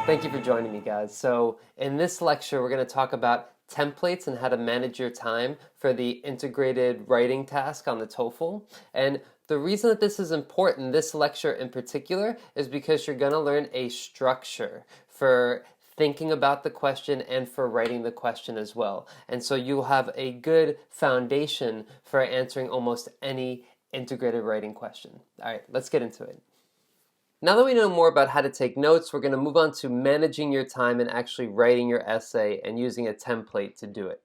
Thank you for joining me, guys. So in this lecture, we're going to talk about templates and how to manage your time for the integrated writing task on the TOEFL. And the reason that this is important, this lecture in particular, is because you're going to learn a structure for thinking about the question and for writing the question as well. And so you'll have a good foundation for answering almost any integrated writing question. All right, let's get into it. Now that we know more about how to take notes, we're going to move on to managing your time and actually writing your essay and using a template to do it.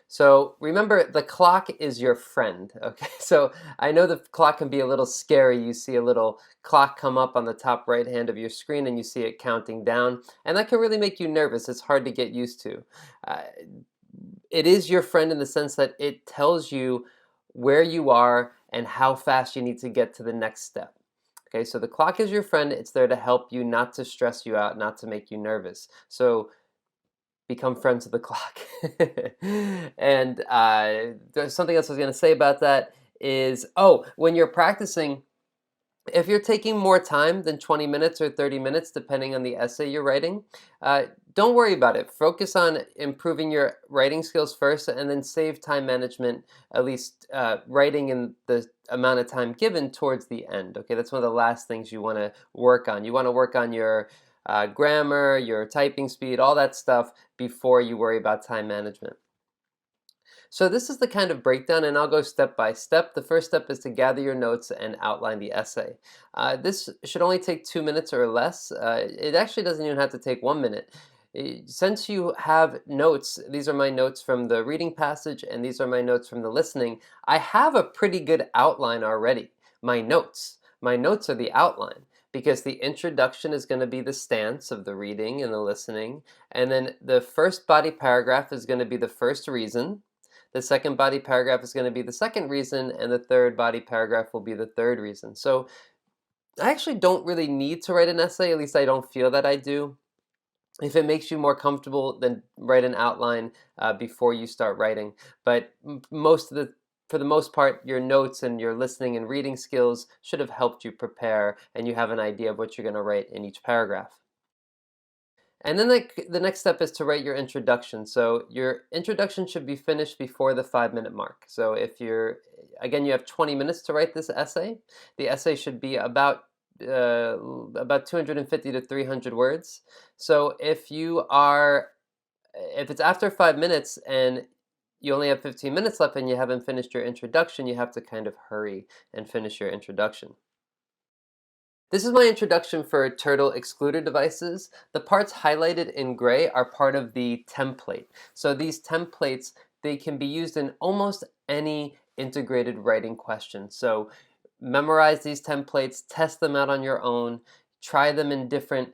So remember, the clock is your friend, okay? So I know the clock can be a little scary. You see a little clock come up on the top right hand of your screen and you see it counting down, and that can really make you nervous. It's hard to get used to. Uh, it is your friend in the sense that it tells you where you are and how fast you need to get to the next step. Okay, so the clock is your friend. It's there to help you, not to stress you out, not to make you nervous. So become friends with the clock. And there's something else I was going to say about that is, when you're practicing, if you're taking more time than 20 minutes or 30 minutes, depending on the essay you're writing, don't worry about it. Focus on improving your writing skills first and then save time management, at least writing in the amount of time given towards the end. Okay, that's one of the last things you want to work on. You want to work on your grammar, your typing speed, all that stuff before you worry about time management. So this is the kind of breakdown, and I'll go step by step. The first step is to gather your notes and outline the essay. This should only take 2 minutes or less. It actually doesn't even have to take 1 minute. Since you have notes, these are my notes from the reading passage, and these are my notes from the listening, I have a pretty good outline already. My notes are the outline, because the introduction is going to be the stance of the reading and the listening, and then the first body paragraph is going to be the first reason. The second body paragraph is going to be the second reason, and the third body paragraph will be the third reason. So I actually don't really need to write an essay, at least I don't feel that I do. If it makes you more comfortable, then write an outline before you start writing. But for the most part, your notes and your listening and reading skills should have helped you prepare, and you have an idea of what you're going to write in each paragraph. And then the next step is to write your introduction. So your introduction should be finished before the 5-minute mark. So if again, you have 20 minutes to write this essay. The essay should be about 250 to 300 words. So if it's after 5 minutes and you only have 15 minutes left and you haven't finished your introduction, you have to kind of hurry and finish your introduction. This is my introduction for turtle excluder devices. The parts highlighted in gray are part of the template. So these templates, they can be used in almost any integrated writing question. So memorize these templates, test them out on your own, try them in different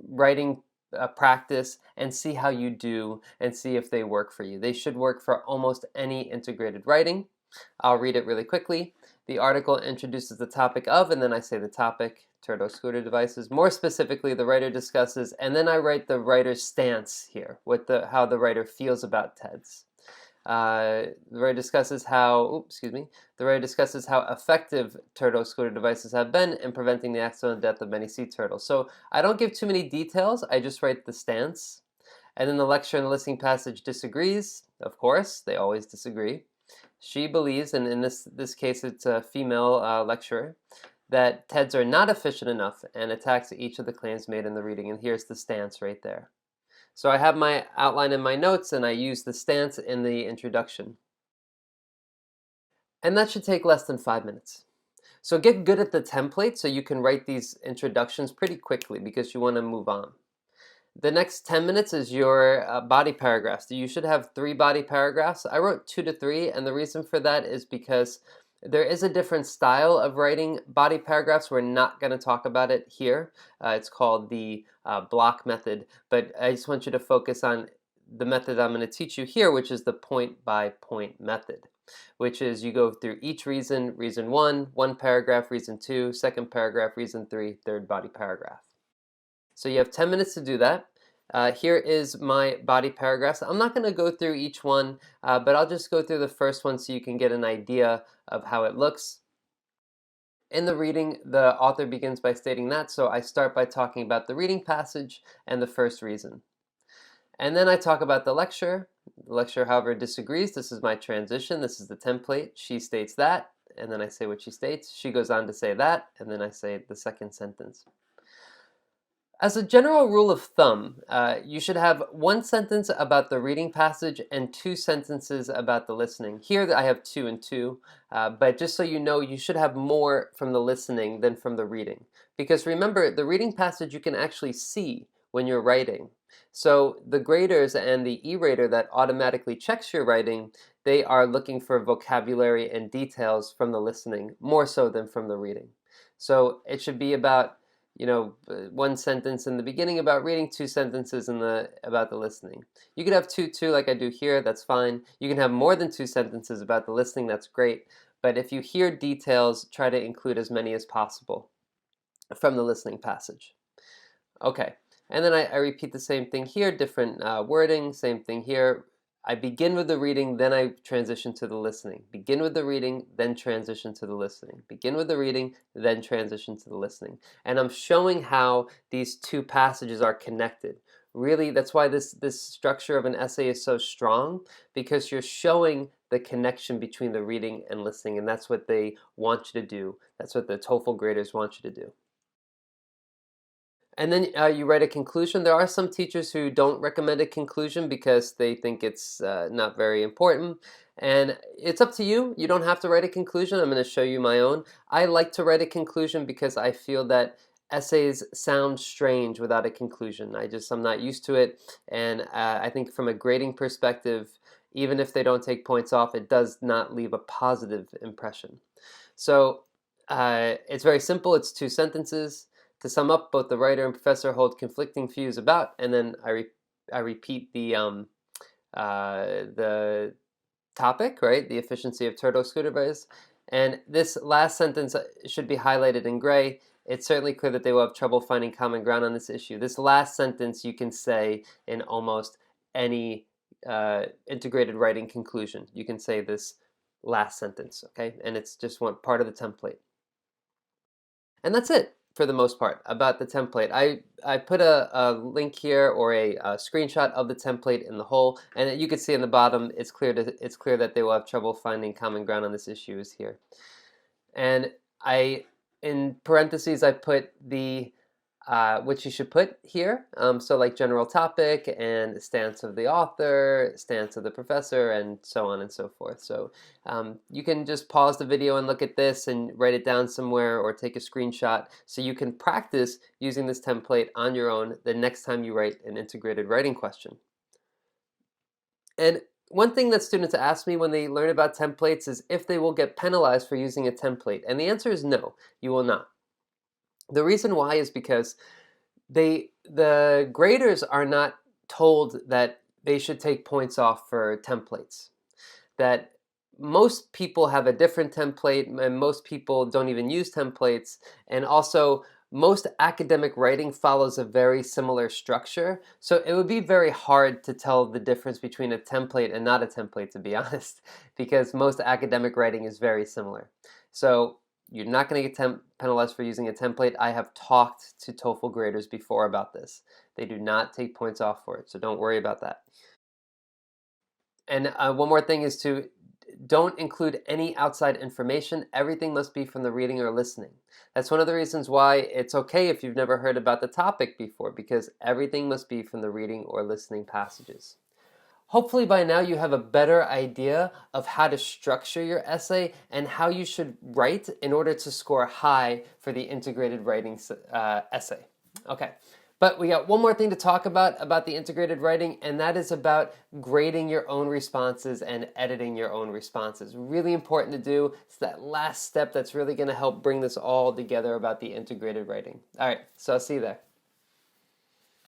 writing practice, and see how you do and see if they work for you. They should work for almost any integrated writing. I'll read it really quickly. The article introduces the topic of, and then I say the topic, turtle excluder devices. More specifically, the writer discusses, and then I write the writer's stance here, how the writer feels about TEDs. The writer discusses how effective turtle excluder devices have been in preventing the accidental death of many sea turtles. So I don't give too many details, I just write the stance. And then the lecturer in the listening passage disagrees. Of course, they always disagree. She believes, and in this case it's a female lecturer, that TEDs are not efficient enough and attacks each of the claims made in the reading. And here's the stance right there. So I have my outline in my notes, and I use the stance in the introduction. And that should take less than 5 minutes. So get good at the template so you can write these introductions pretty quickly because you want to move on. The next 10 minutes is your body paragraphs. You should have 3 body paragraphs. I wrote 2 to 3, and the reason for that is because there is a different style of writing body paragraphs. We're not going to talk about it here. It's called the block method, but I just want you to focus on the method I'm going to teach you here, which is the point-by-point method, which is you go through each reason, reason 1, 1 paragraph, reason 2, second paragraph, reason 3, third body paragraph. So you have 10 minutes to do that. Here is my body paragraphs. I'm not going to go through each one, but I'll just go through the first one so you can get an idea of how it looks. In the reading, the author begins by stating that, so I start by talking about the reading passage and the first reason. And then I talk about the lecture. The lecturer, however, disagrees. This is my transition. This is the template. She states that, and then I say what she states. She goes on to say that, and then I say the second sentence. As a general rule of thumb, you should have one sentence about the reading passage and two sentences about the listening. Here I have 2 and 2, but just so you know, you should have more from the listening than from the reading. Because remember, the reading passage you can actually see when you're writing. So the graders and the e-rater that automatically checks your writing, they are looking for vocabulary and details from the listening, more so than from the reading. So it should be about one sentence in the beginning about reading, 2 sentences about the listening. You could have 2 like I do here, that's fine. You can have more than 2 sentences about the listening, that's great. But if you hear details, try to include as many as possible from the listening passage. Okay, and then I repeat the same thing here, different wording, same thing here. I begin with the reading, then I transition to the listening. Begin with the reading, then transition to the listening. Begin with the reading, then transition to the listening. And I'm showing how these 2 passages are connected. Really, that's why this structure of an essay is so strong, because you're showing the connection between the reading and listening, and that's what they want you to do. That's what the TOEFL graders want you to do. And then you write a conclusion. There are some teachers who don't recommend a conclusion because they think it's not very important. And it's up to you. You don't have to write a conclusion. I'm going to show you my own. I like to write a conclusion because I feel that essays sound strange without a conclusion. I'm not used to it. And I think from a grading perspective, even if they don't take points off, it does not leave a positive impression. So it's very simple. It's 2 sentences. To sum up, both the writer and professor hold conflicting views about, and then I repeat the topic, right? The efficiency of turtle scooter. And this last sentence should be highlighted in gray. It's certainly clear that they will have trouble finding common ground on this issue. This last sentence you can say in almost any integrated writing conclusion. You can say this last sentence, okay? And it's just one part of the template. And that's it for the most part about the template. I put a link here or a screenshot of the template in the whole, and you can see in the bottom it's clear that they will have trouble finding common ground on this issue is here. And in parentheses I put the which you should put here. So like general topic and stance of the author, stance of the professor, and so on and so forth. So you can just pause the video and look at this and write it down somewhere or take a screenshot so you can practice using this template on your own the next time you write an integrated writing question. And one thing that students ask me when they learn about templates is if they will get penalized for using a template. And the answer is no, you will not. The reason why is because the graders are not told that they should take points off for templates. That most people have a different template, and most people don't even use templates, and also most academic writing follows a very similar structure, so it would be very hard to tell the difference between a template and not a template, to be honest, because most academic writing is very similar. So you're not going to get penalized for using a template. I have talked to TOEFL graders before about this. They do not take points off for it, so don't worry about that. And one more thing is to don't include any outside information. Everything must be from the reading or listening. That's one of the reasons why it's okay if you've never heard about the topic before, because everything must be from the reading or listening passages. Hopefully by now you have a better idea of how to structure your essay and how you should write in order to score high for the integrated writing essay. Okay, but we got one more thing to talk about the integrated writing, and that is about grading your own responses and editing your own responses. Really important to do. It's that last step that's really going to help bring this all together about the integrated writing. All right, so I'll see you there.